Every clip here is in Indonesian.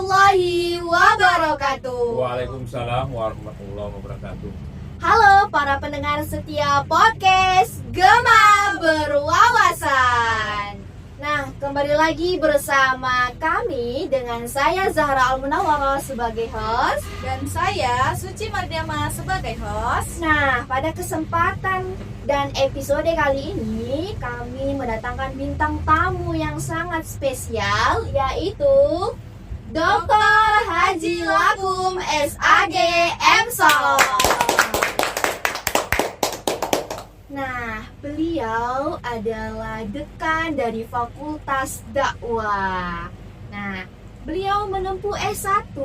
warahmatullahi wabarakatuh. Waalaikumsalam warahmatullahi wabarakatuh. Halo para pendengar setia podcast Gema Berwawasan. Nah, kembali lagi bersama kami dengan saya Zahra Al-Munawwarah sebagai host dan saya Suci Mardiama sebagai host. Nah, pada kesempatan dan episode kali ini kami mendatangkan bintang tamu yang sangat spesial, yaitu Dr. Haji Lakum SAG MSol. Nah, beliau adalah dekan dari Fakultas Dakwah. Nah, beliau menempuh S1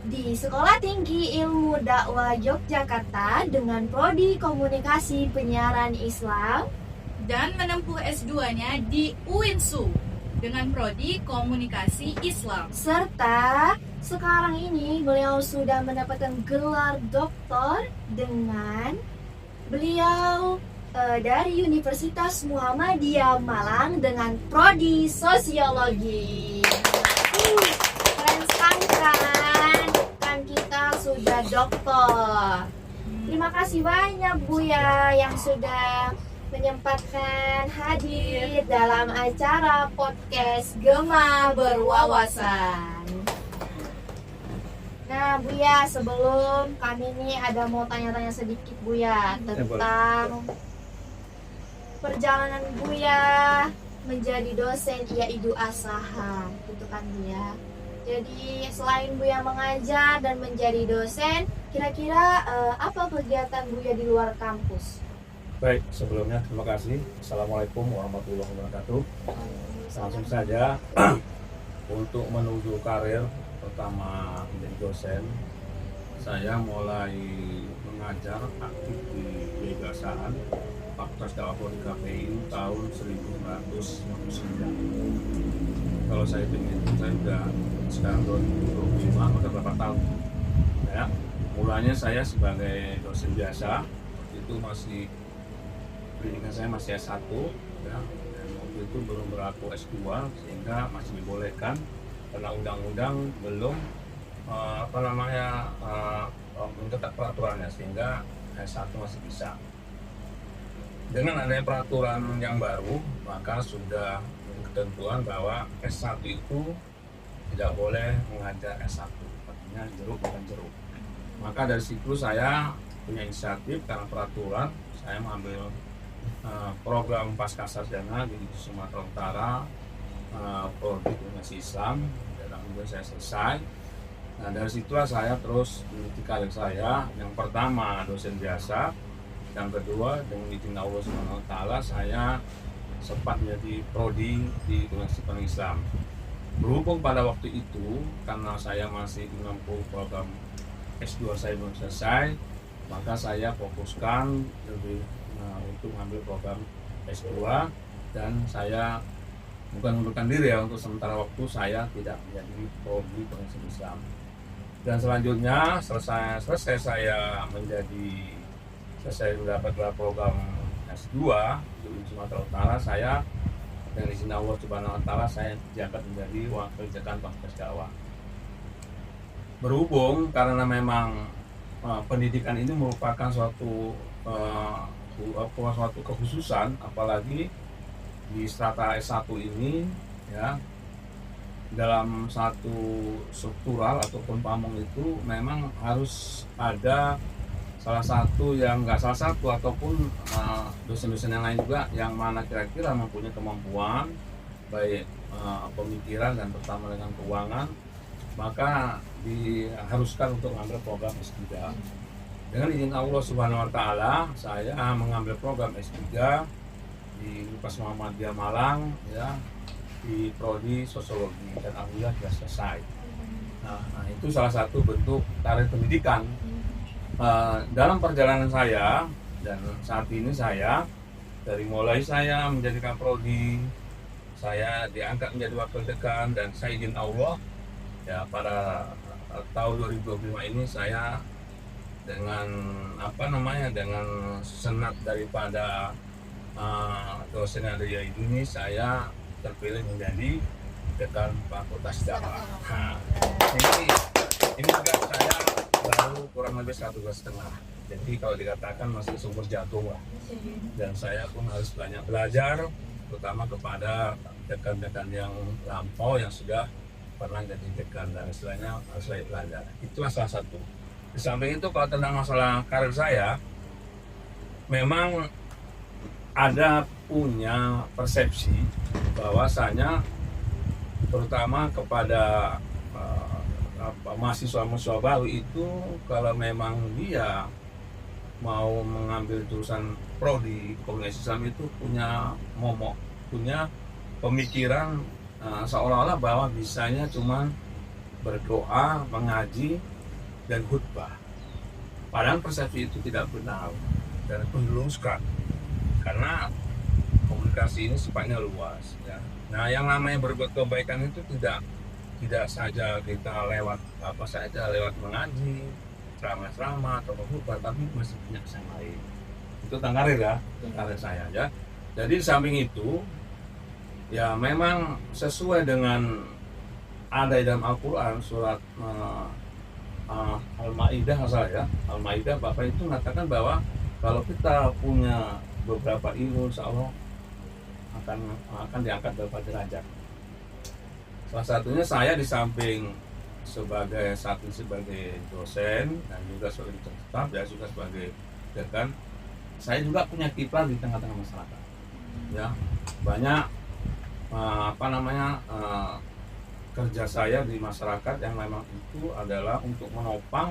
di Sekolah Tinggi Ilmu Dakwah Yogyakarta dengan prodi Komunikasi Penyiaran Islam dan menempuh S2-nya di UINSU dengan prodi Komunikasi Islam. Serta sekarang ini beliau sudah mendapatkan gelar doktor dengan beliau dari Universitas Muhammadiyah Malang dengan prodi Sosiologi. Keren sekali kan kita sudah doktor. Terima kasih banyak Buya yang sudah menyempatkan hadir dalam acara podcast Gema Berwawasan. Nah Buya, sebelum kami ini ada mau tanya-tanya sedikit Buya tentang perjalanan Buya menjadi dosen yaitu asahan, gitu kan Buya. Jadi selain Buya mengajar dan menjadi dosen, kira-kira apa kegiatan Buya di luar kampus? Baik, sebelumnya terima kasih. Assalamualaikum warahmatullahi wabarakatuh. Langsung saja untuk menuju karir pertama menjadi dosen, saya mulai mengajar aktif di Keagamaan Fakultas Dakwah Prodi KPI tahun 1999. Kalau saya hitung saya sudah sekarang 2025, maka berapa tahun? Ya, mulanya saya sebagai dosen biasa, itu masih pendidikan saya masih S1, ya, dan waktu itu belum berlaku S2 sehingga masih dibolehkan karena undang-undang belum mencetak peraturannya, sehingga S1 masih bisa. Dengan adanya peraturan yang baru, maka sudah ketentuan bahwa S1 itu tidak boleh mengajar S1, artinya jeruk bukan jeruk. Maka dari situ saya punya inisiatif karena peraturan, saya mengambil program Pascasarjana di Sumatera Utara, prodi Komunikasi Islam, dan alhamdulillah saya selesai. Nah dari situlah saya terus meniti karir saya. Yang pertama dosen biasa, yang kedua dengan izin Allah Subhanahu Wa Taala saya sempat menjadi prodi di Komunikasi Islam. Berhubung pada waktu itu karena saya masih menempuh program S2 saya belum selesai, maka saya fokuskan lebih untuk mengambil program S2 dan saya bukan mengundurkan diri ya, untuk sementara waktu saya tidak menjadi prodi Komunikasi Islam. Dan selanjutnya selesai saya mendapat program S2 di Sumatera Utara, saya dengan izin Allah Subhanahu Wa Taala saya diangkat menjadi wakil dekan Fakultas Dakwah. Berhubung karena memang pendidikan ini merupakan suatu kekhususan, apalagi di strata S1 ini ya, dalam satu struktural ataupun pamong itu memang harus ada salah satu ataupun dosen-dosen yang lain juga yang mana kira-kira mempunyai kemampuan baik pemikiran dan terutama dengan keuangan, maka diharuskan untuk mengambil program S3. Dengan izin Allah Subhanahu Wa Taala, saya mengambil program S3 di Universitas Muhammadiyah Malang, ya, di prodi Sosiologi, dan alhamdulillah sudah selesai. Nah, itu salah satu bentuk karir pendidikan. Dalam perjalanan saya dan saat ini saya dari mulai saya menjadikan prodi, saya diangkat menjadi wakil dekan, dan saya izin Allah ya pada tahun 2025 ini saya dengan dengan senat daripada dosen yang ada ini, saya terpilih menjadi dekan Fakultas Dakwah. Nah, ini juga saya baru kurang lebih 1,5 tahun. Jadi kalau dikatakan masih sumber jatuh lah. Dan saya pun harus banyak belajar, terutama kepada dekan-dekan yang lampau yang sudah pernah jadi dekan, dan istilahnya harus banyak belajar. Itulah salah satu. Di samping itu kalau tentang masalah karir saya, memang ada punya persepsi bahwasanya terutama kepada mahasiswa-mahasiswa baru itu, kalau memang dia mau mengambil jurusan prodi komunikasi Islam itu punya momok, punya pemikiran seolah-olah bahwa bisanya cuma berdoa, mengaji, dan khutbah. Padahal persepsi itu tidak benar dan itu diluruskan, karena komunikasi ini sifatnya luas ya. Nah, yang namanya berbuat kebaikan itu tidak saja kita lewat apa saja, lewat mengaji, ceramah-ceramah atau khutbah, tapi masih punya yang lain. Itu tentang karir ya, karir saya ya. Jadi di samping itu ya memang sesuai dengan ada dalam Al-Quran surat Al-Maidah ya. Al-Maidah Bapak itu mengatakan bahwa kalau kita punya beberapa ilmu, insya Allah akan diangkat beberapa derajat. Salah satunya saya di samping sebagai dosen dan juga sebagai tetap ya, juga sebagai dekan, saya juga punya kiprah di tengah-tengah masyarakat. Ya, banyak kerja saya di masyarakat yang memang itu adalah untuk menopang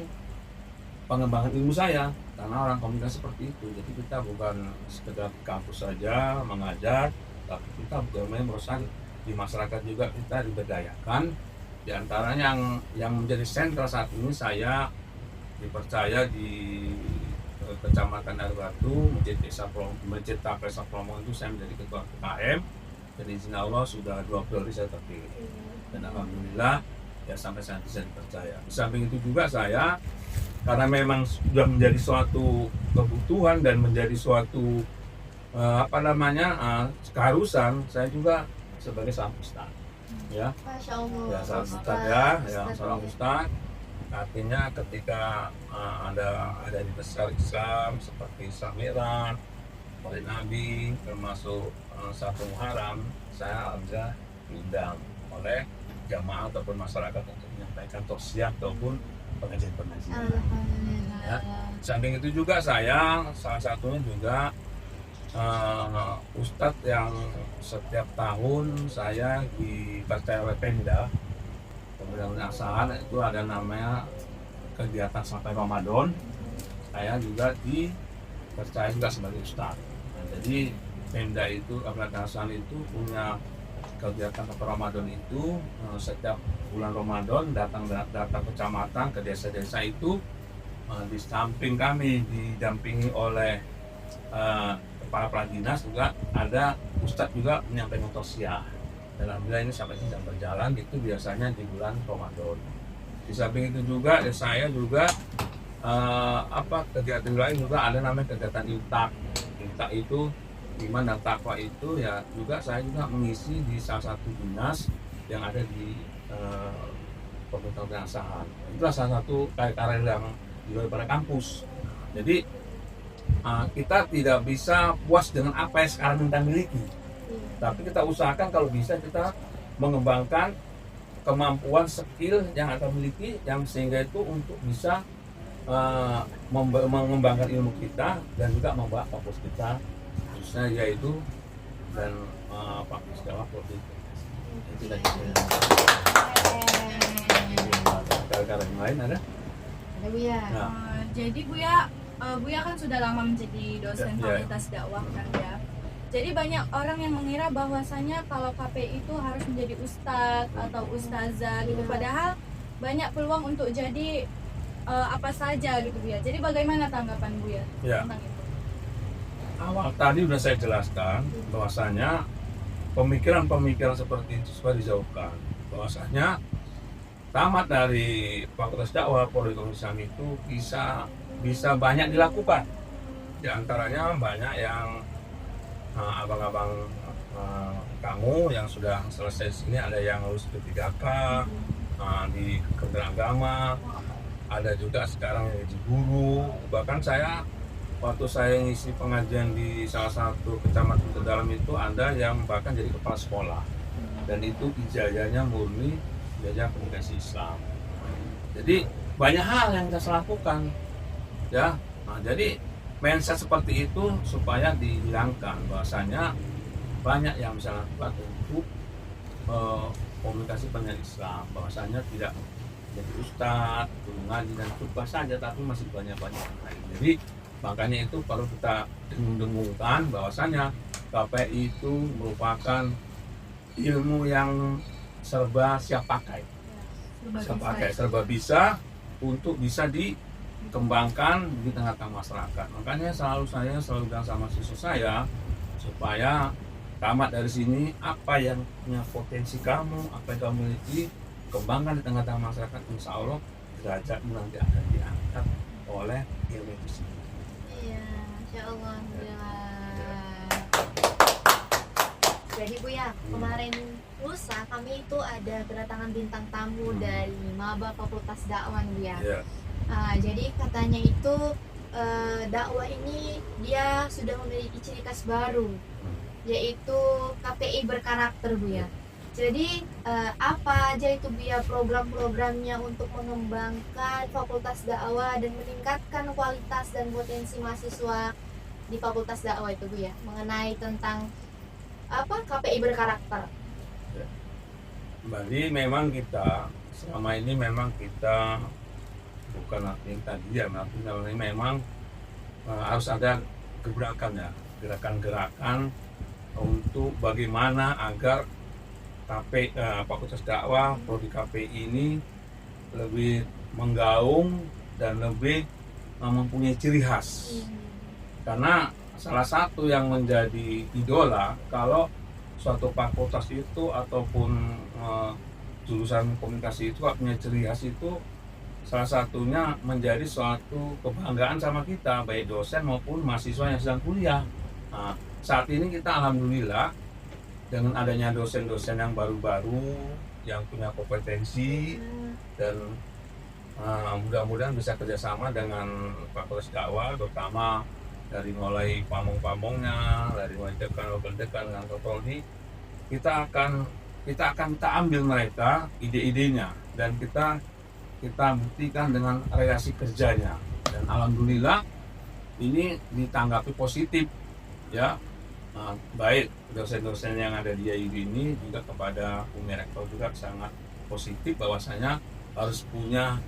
pengembangan ilmu saya, karena orang komunikasi seperti itu. Jadi kita bukan sekedar di kampus saja mengajar, tapi kita benar-benar berusaha di masyarakat juga kita diberdayakan. Di antaranya yang menjadi sentral saat ini, saya dipercaya di Kecamatan Air Batu, Masjid Tapesa Promo itu saya menjadi ketua KM. Dan izin Allah sudah 2 periode saya terpilih. Dan alhamdulillah ya sampai saat ini saya dipercaya. Di samping itu juga saya, karena memang sudah menjadi suatu kebutuhan dan menjadi suatu keharusan, saya juga sebagai seorang ustaz ya. Masya Allah. Ya, seorang ustaz ya, seorang ustaz. Artinya ketika ada di besar Islam seperti Samiran, oleh Nabi, termasuk 1 Muharram, saya alhamdulillah diundang oleh jamaah ataupun masyarakat untuk menyampaikan tausiah ataupun pengajian-pengajian. Ya. Samping itu juga saya salah satunya juga ustadz yang setiap tahun saya dipercaya oleh Pemda Asahan, itu ada namanya kegiatan sampai Ramadan. Saya juga dipercaya juga sebagai ustadz. Nah, jadi Pemda itu, Pemda Asahan itu punya kegiatan sampai Ramadan itu setiap bulan Ramadan datang kecamatan ke desa-desa itu, di samping kami didampingi oleh kepala Pradinas, juga ada ustadz juga menyampaikan tausiah. Alhamdulillah ini sampai sedang berjalan, itu biasanya di bulan Ramadan. Di samping itu juga saya juga kegiatan lain juga ada namanya kegiatan Infak. Infak itu iman dan takwa itu ya, juga saya juga mengisi di salah satu dinas yang ada di Pemerintah Asahan. Itulah salah satu karir yang di luar kampus. Jadi kita tidak bisa puas dengan apa yang sekarang kita miliki, tapi kita usahakan kalau bisa kita mengembangkan kemampuan skill yang kita miliki, yang sehingga itu untuk bisa mengembangkan ilmu kita dan juga membawa fokus kita, khususnya yaitu dan fokus dakwah politik. Itu tadi. Karir-karir yang lain ada? Ada Buya. Nah. Jadi Buya kan sudah lama menjadi dosen fakultas dakwah kan ya. Jadi banyak orang yang mengira bahwasanya kalau KPI itu harus menjadi ustadz atau ustazah gitu. Padahal banyak peluang untuk jadi apa saja gitu Buya. Jadi bagaimana tanggapan Buya tentang itu? Awal tadi sudah saya jelaskan bahwasanya pemikiran-pemikiran seperti itu supaya dijauhkan. Bahwasanya tamat dari Fakultas Dakwah Prodi Islam itu bisa banyak dilakukan. Di antaranya banyak yang abang-abang kamu yang sudah selesai di sini, ada yang lulus P3K di Kementerian Agama, ada juga sekarang yang jadi guru. Bahkan saya waktu saya ngisi pengajian di salah satu kecamatan terdalam itu, ada yang bahkan jadi kepala sekolah, dan itu ijazahnya murni ijazah komunikasi Islam. Jadi banyak hal yang kita lakukan ya. Nah, jadi mindset seperti itu supaya dihilangkan, bahwasanya banyak yang bisa lakukan untuk komunikasi pendidikan Islam, bahwasanya tidak jadi ustadz, guru ngaji dan khutbah saja, tapi masih banyak-banyak yang lain. Jadi makanya itu perlu kita dengung-dengungkan bahwasanya KPI itu merupakan ilmu yang serba siap pakai, serba bisa untuk bisa dikembangkan di tengah-tengah masyarakat. Makanya saya selalu bilang sama siswa saya, supaya tamat dari sini, apa yang punya potensi kamu, apa yang kamu miliki, kembangkan di tengah-tengah masyarakat. Insya Allah derajatmu nanti akan diangkat oleh ilmu itu sendiri. Iya, Insya Allah. Jadi Bu ya, kemarin lusa kami itu ada kedatangan bintang tamu dari Maba Fakultas Dakwah Bu ya. Jadi katanya itu dakwah ini dia sudah memiliki ciri khas baru, yaitu KPI berkarakter Bu ya. Jadi apa aja itu Bu ya program-programnya untuk mengembangkan Fakultas Dakwah dan meningkatkan kualitas dan potensi mahasiswa di Fakultas Dakwah itu Bu ya, mengenai tentang apa KPI berkarakter. Jadi memang kita selama ini kita bukan artinya tadi ya, artinya memang harus ada gerakan-gerakan untuk bagaimana agar Fakultas Dakwah Prodi KPI ini lebih menggaung dan lebih mempunyai ciri khas. Karena salah satu yang menjadi idola kalau suatu fakultas itu ataupun jurusan komunikasi itu punya ciri khas, itu salah satunya menjadi suatu kebanggaan sama kita, baik dosen maupun mahasiswa yang sedang kuliah. Nah, saat ini kita alhamdulillah dengan adanya dosen-dosen yang baru-baru yang punya kompetensi, dan mudah-mudahan bisa kerjasama dengan Fakultas Dakwah, terutama dari mulai pamong-pamongnya, dari mulai dekan dengan Kapolri. Kita akan ambil mereka ide-idenya dan kita buktikan dengan relasi kerjanya, dan alhamdulillah ini ditanggapi positif ya. Baik dosen-dosen yang ada di IAIN ini juga kepada Umi Rektor juga sangat positif, bahwasanya harus punya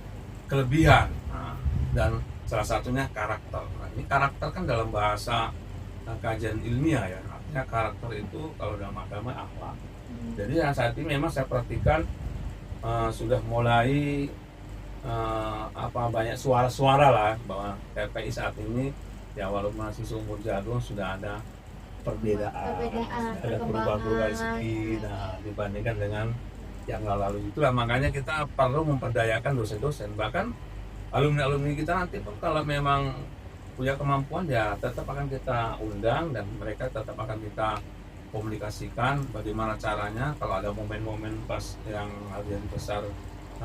kelebihan dan salah satunya karakter. Nah, ini karakter kan dalam bahasa kajian ilmiah ya, artinya karakter itu kalau dalam agama akhlak. Jadi saat ini memang saya perhatikan sudah mulai banyak suara-suara lah bahwa KPI saat ini ya, walaupun masih seumur jagung, sudah ada perbedaan, ada perubahan sedikit dibandingkan dengan yang lalu itulah. Makanya kita perlu memperdayakan dosen-dosen, bahkan alumni-alumni kita nanti pun kalau memang punya kemampuan ya tetap akan kita undang, dan mereka tetap akan kita komunikasikan bagaimana caranya kalau ada momen-momen pas yang harian besar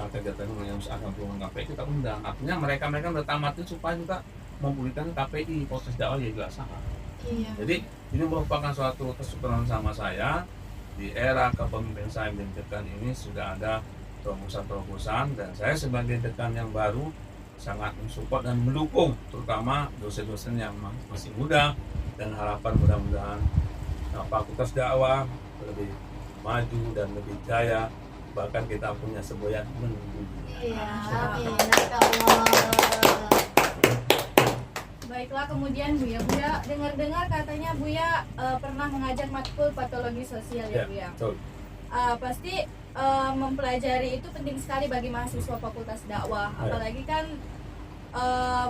kegiatan yang akan berhubungan KPI kita undang. Artinya mereka udah tamat itu supaya juga memulihkan KPI proses dakwah ya jelas sama. Jadi ini merupakan suatu kesyukuran sama saya di era kepemimpinan saya menjadi dekan ini. Sudah ada terobosan-terobosan, dan saya sebagai dekan yang baru sangat mensupport dan mendukung terutama dosen-dosen yang masih muda, dan harapan mudah-mudahan Fakultas Dakwah lebih maju dan lebih jaya, bahkan kita punya semboyan menunggu. Amin. Baiklah, kemudian Buya dengar-dengar katanya Buya pernah mengajar matkul patologi sosial ya Buya. Betul. Pasti mempelajari itu penting sekali bagi mahasiswa Fakultas Dakwah, apalagi kan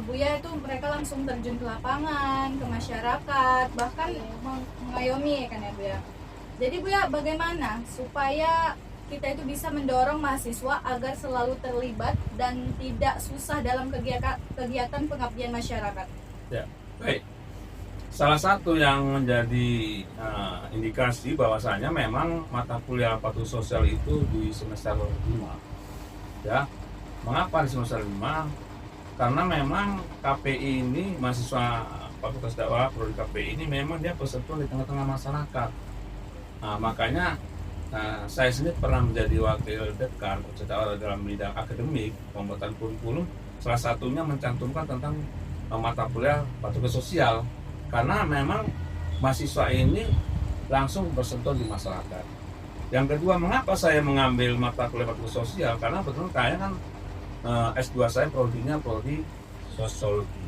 Buya itu mereka langsung terjun ke lapangan, ke masyarakat, bahkan mengayomi kan ya Buya. Jadi Buya, bagaimana supaya kita itu bisa mendorong mahasiswa agar selalu terlibat dan tidak susah dalam kegiatan pengabdian masyarakat? Ya, baik. Salah satu yang menjadi indikasi bahwasanya memang mata kuliah patuh sosial itu di semester 5. Ya, mengapa di semester 5? Karena memang KPI ini, mahasiswa Fakultas Dakwah Prodi KPI ini memang dia bersentuhan di tengah-tengah masyarakat. Nah, makanya saya sendiri pernah menjadi wakil dekan dalam bidang akademik pembuatan kurikulum. Salah satunya mencantumkan tentang mata kuliah patuh sosial, karena memang mahasiswa ini langsung bersentuhan di masyarakat. Yang kedua, mengapa saya mengambil mata kuliah patuh sosial? Karena betul saya kan S2 saya prodinya prodi sosiologi.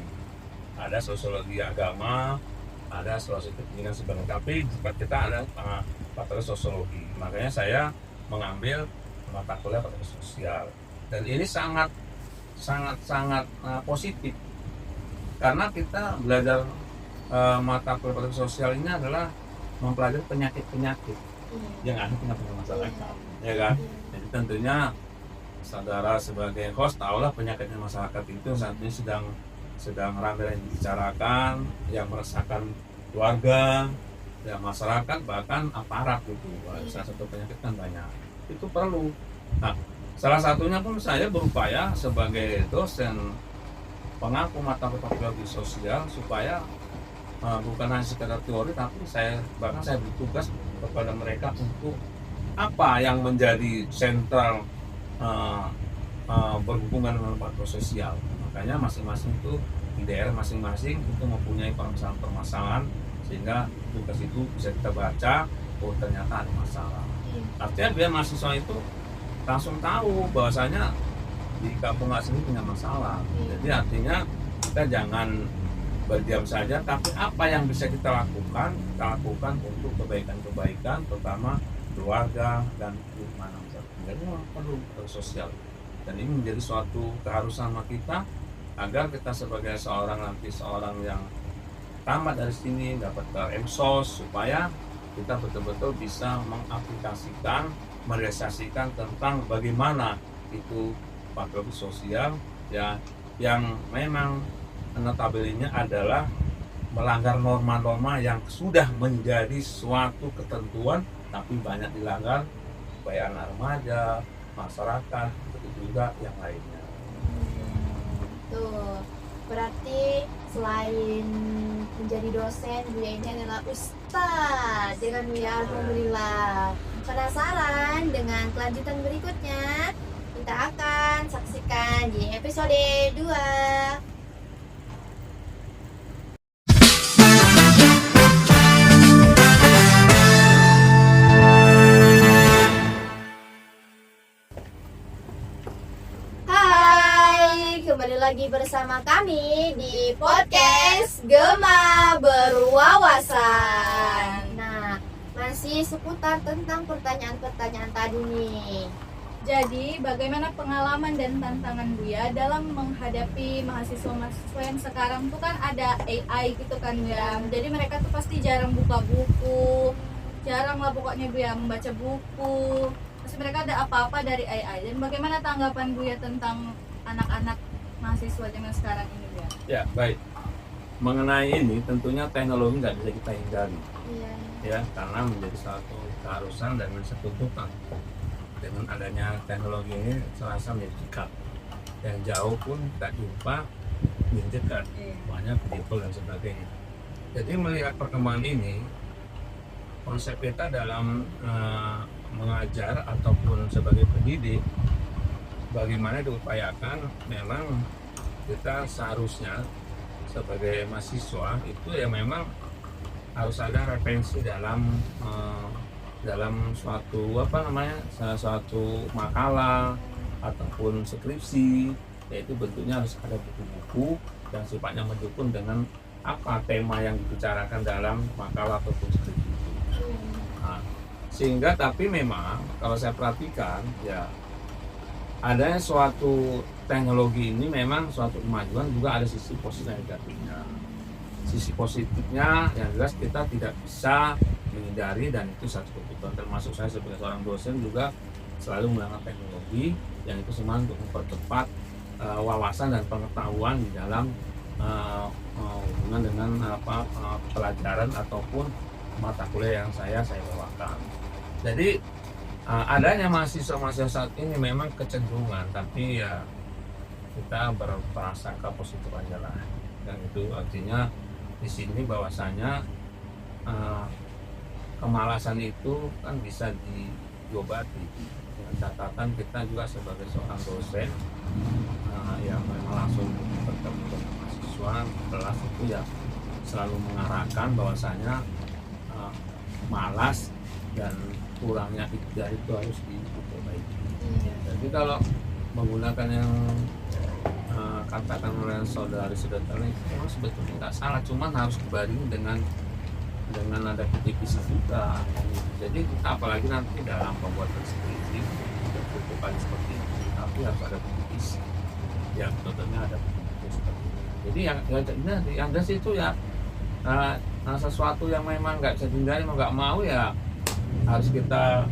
Ada sosiologi agama, ada sosiologi pendidikan sebenarnya, tapi kita ada mata sosiologi. Makanya saya mengambil mata kuliah patuh sosial. Dan ini sangat positif, karena kita belajar mata kuliah patuh sosial ini adalah mempelajari penyakit-penyakit yang ada di masyarakat, ya kan? Jadi tentunya saudara sebagai host tahulah penyakitnya masyarakat itu saat ini sedang ramai dibicarakan, yang merasakan keluarga, ya masyarakat, bahkan aparat gitu. Salah satu penyakit kan banyak. Itu perlu. Nah, salah satunya pun saya berupaya sebagai dosen pengaku mata kuliah sosial supaya bukan hanya sekedar teori, tapi saya bertugas kepada mereka untuk apa yang menjadi sentral berhubungan dengan patuh sosial. Makanya masing-masing itu di daerah masing-masing itu mempunyai permasalahan, sehingga tugas itu bisa kita baca, oh ternyata ada masalah. Artinya biar mahasiswa itu langsung tahu bahwasanya di kampung sini punya masalah. Jadi artinya kita jangan berdiam saja, tapi apa yang bisa kita lakukan untuk kebaikan-kebaikan, terutama keluarga dan lingkungan masyarakat. Jadi memang perlu sosial, dan ini menjadi suatu keharusan kita agar kita sebagai seorang yang tamat dari sini dapat ke MSOS, supaya kita betul-betul bisa mengaplikasikan, merealisasikan tentang bagaimana itu patuh sosial ya, yang memang notabene adalah melanggar norma-norma yang sudah menjadi suatu ketentuan tapi banyak dilanggar, baik anak remaja, masyarakat, begitu juga yang lainnya. Tuh, berarti selain menjadi dosen, Buya ini adalah ustadz, dengan Buya. Alhamdulillah. Penasaran dengan kelanjutan berikutnya? Kita akan saksikan di episode 2. Kembali lagi bersama kami di podcast Gema Berwawasan. Nah, masih seputar tentang pertanyaan-pertanyaan tadi nih. Jadi, bagaimana pengalaman dan tantangan Buya dalam menghadapi mahasiswa-mahasiswa yang sekarang tuh kan ada AI gitu kan ya. Jadi mereka tuh pasti jarang buka buku, jarang lah pokoknya Buya membaca buku. Pasti mereka ada apa-apa dari AI. Dan bagaimana tanggapan Buya tentang anak-anak mahasiswa zaman sekarang ini ya? Ya, baik. Mengenai ini tentunya teknologi nggak bisa kita hindari, ya, karena menjadi satu keharusan dan menjadi tuntutan. Dengan adanya teknologi ini serasa menjadi dekat, yang jauh pun tak jumpa menjadi dekat, banyak people dan sebagainya. Jadi melihat perkembangan ini, konsep kita dalam mengajar ataupun sebagai pendidik, bagaimana diupayakan memang kita seharusnya sebagai mahasiswa itu ya memang harus ada referensi dalam suatu suatu makalah ataupun skripsi, yaitu bentuknya harus ada buku-buku yang sifatnya mendukung dengan apa tema yang dibicarakan dalam makalah ataupun skripsi itu. Nah, sehingga tapi memang kalau saya perhatikan ya, adanya suatu teknologi ini memang suatu kemajuan, juga ada sisi positif dan negatifnya. Sisi positifnya yang jelas kita tidak bisa menghindari, dan itu satu kebutuhan, termasuk saya sebagai seorang dosen juga selalu menggunakan teknologi yang itu semua untuk mempercepat wawasan dan pengetahuan di dalam hubungan dengan pelajaran ataupun mata kuliah yang saya bawakan. Jadi adanya mahasiswa saat ini memang kecenderungan, tapi ya kita berprasangka positif aja lah. Dan itu artinya di sini bahwasanya kemalasan itu kan bisa diobati dengan catatan kita juga sebagai seorang dosen yang memang langsung bertemu dengan mahasiswa kelas itu ya selalu mengarahkan bahwasanya malas dan kurangnya ikhtiar itu harus diperbaiki. Jadi kalau menggunakan yang katakan oleh saudari-saudari itu memang sebetulnya nggak salah, cuman harus dibarengi dengan ada kritisi juga. Jadi kita apalagi nanti dalam pembuatan skripsi bukan seperti ini, tapi harus ada kritisi yang tentunya ada kritisi seperti ini. Jadi yang ada itu ya sesuatu yang memang nggak bisa dihindari, mau nggak mau ya harus kita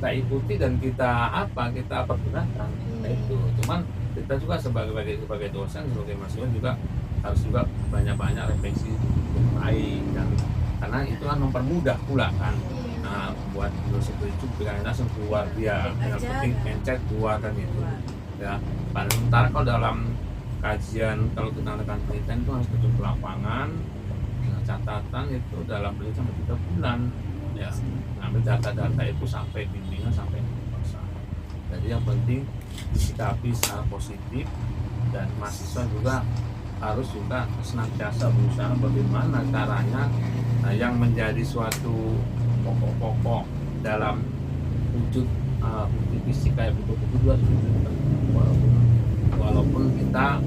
ikuti dan kita pergunakan. Nah, itu cuman kita juga sebagai dosen, sebagai mahasiswa juga harus juga banyak refleksi yang baik, dan karena itu kan mempermudah pula kan. Nah, buat dosen itu dengan langsung keluar dia, yang penting pencet keluar kan itu. Ya, sementara kalau dalam kajian, kalau kita melakukan penelitian itu harus betul ke lapangan, catatan itu dalam penelitian sampai 3 bulan. Ya, ngambil data-data itu sampai bimbingan sampai 100%. Jadi yang penting disikapi secara positif, dan mahasiswa juga harus juga senantiasa berusaha bagaimana caranya yang menjadi suatu pokok-pokok dalam wujud bukti fisik kayak buku-buku juga walaupun kita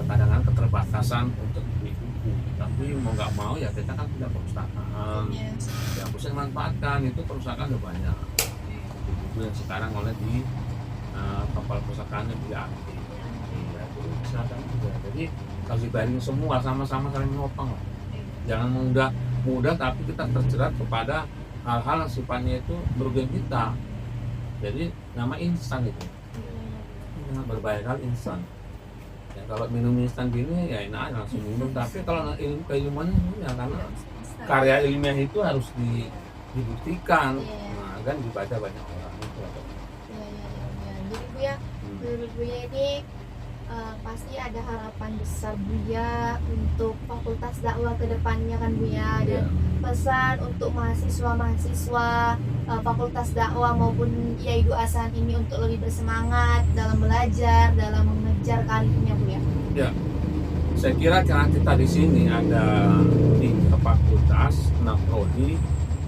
kadang-kadang keterbatasan untuk beli buku, tapi mau nggak mau ya kita kan punya perpustakaan yang bisa dimanfaatkan. Itu perpustakaan udah banyak buku yang sekarang oleh di kapal perpustakaannya tidak aktif. Ya, itu silakan juga. Jadi harus dibaring semua, sama-sama saling menopang. Jangan mudah tapi kita terjerat kepada hal-hal yang sifatnya itu merugikan kita. Jadi nama instan itu berbahaya kali instan. Ya, kalau minum instan gini ya enak aja langsung minum, tapi kalau keilmuannya ya karena karya ilmiah itu harus dibuktikan. Nah, kan dibaca banyak orang itu. Jadi Buya, menurut Buya ini pasti ada harapan besar Buya untuk Fakultas Dakwah ke depannya kan Buya, dan pesan untuk mahasiswa Fakultas Dakwah maupun Yaidu Asahan ini untuk lebih bersemangat dalam belajar, dalam mengejar karirnya Buya. Ya, saya kira karena kita di sini ada 3 fakultas, 6 prodi,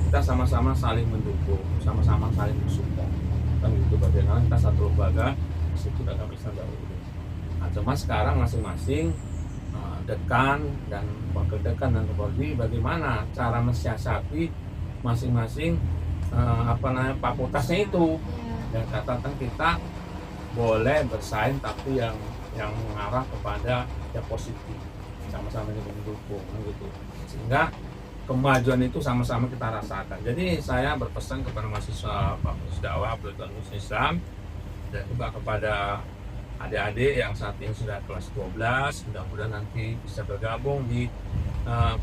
kita sama-sama saling mendukung, sama-sama saling mensupport. Kan gitu, bagaimana kita satu lembaga, situ agama Islam dahulu. Nah, cuma sekarang masing-masing dekan dan wakil dekan dan prodi bagaimana cara mensiasati masing-masing fakultasnya itu. Dan catatan kita boleh bersaing tapi yang mengarah kepada yang positif, sama-sama mendukung gitu, sehingga kemajuan itu sama-sama kita rasakan. Jadi saya berpesan kepada mahasiswa Fakultas Dakwah Universitas Islam dan juga kepada adik-adik yang saat ini sudah kelas 12, mudah-mudahan nanti bisa bergabung di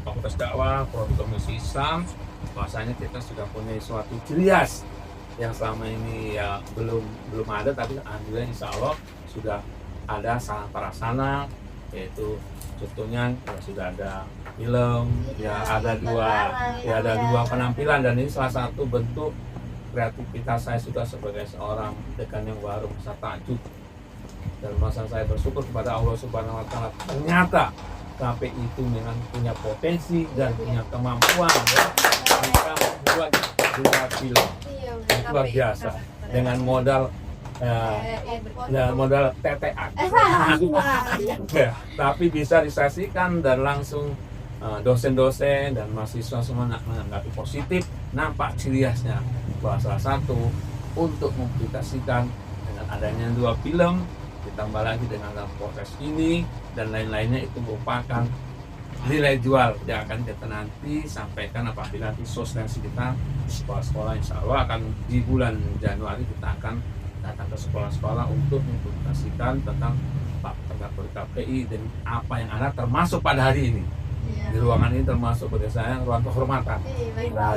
Fakultas Dakwah Prodi Komunikasi Islam. Bahwasanya kita sudah punya suatu ciri khas yang selama ini ya belum ada, tapi alhamdulillah insya Allah sudah ada sarana prasarana, yaitu contohnya ya sudah ada film, ada dua penampilan, dan ini salah satu bentuk kreativitas saya sudah sebagai seorang dekan yang baru masa takjub. Dan masa saya bersyukur kepada Allah Subhanahu Wa Taala, ternyata KPI itu memang punya potensi dan punya kemampuan bisa membuat 2 film. Itu luar biasa dengan modal modal TTA. Ya, tapi bisa disaksikan dan langsung dosen-dosen dan mahasiswa semua menanggapi positif, nampak ciri khasnya bahwa salah satu untuk mempublikasikan dengan adanya 2 film, ditambah lagi dengan proses ini dan lain-lainnya, itu merupakan nilai jual yang akan kita nanti sampaikan apabila nanti sosialisasi kita di sekolah-sekolah. Insya Allah akan di bulan Januari kita akan datang ke sekolah-sekolah untuk mempublikasikan tentang Bapak Ketua KPI dan apa yang ada termasuk pada hari ini. Iya. Di ruangan ini termasuk bagi saya ruang kehormatan. Baik. Nah,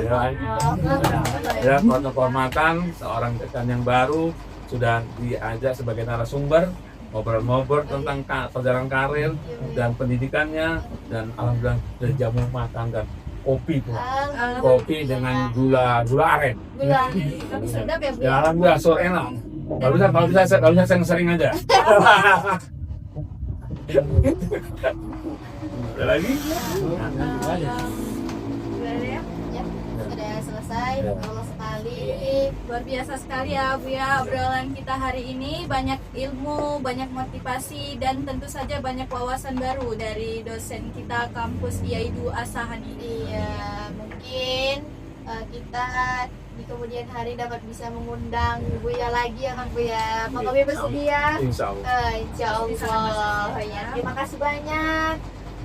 ya, ruang kehormatan seorang dekan yang baru sudah diajak sebagai narasumber ngobrol-ngobrol tentang perjalanan karir dan pendidikannya, dan alhamdulillah sudah jamu makan dan kopi pula. Kopi dengan gula aren. Gula. Tapi sedap ya Bu. Ya alhamdulillah sore enak. Kalau bisa sering aja. Ada lagi? Ya, sudah selesai. Ya. Kalau sekali. Luar biasa sekali ya Bu ya, obrolan kita hari ini. Banyak ilmu, banyak motivasi, dan tentu saja banyak wawasan baru dari dosen kita kampus IAIDU Asahan ini. Iya, mungkin kita di kemudian hari dapat bisa mengundang Buya lagi ya Kang Buya. Apakah Buya bersedia? Insya Allah. Insya Allah. Ya, terima kasih banyak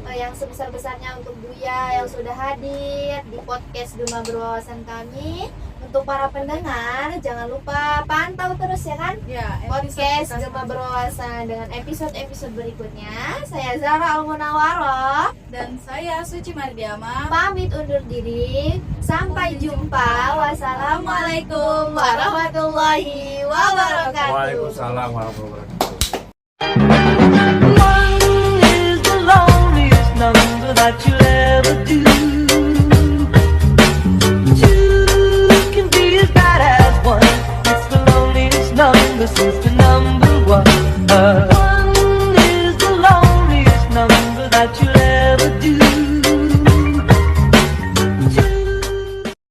yang sebesar-besarnya untuk Buya yang sudah hadir di podcast Gema Berwawasan kami. Untuk para pendengar, jangan lupa pantau terus ya kan Ya, podcast Gema Berwawasan dengan episode-episode berikutnya. Saya Zara Al-Munawwaroh dan saya Suci Mardiama. pamit undur diri. Sampai jumpa. Wassalamualaikum warahmatullahi wabarakatuh. Waalaikumsalam warahmatullahi wabarakatuh. One is the loneliest number that you'll ever do.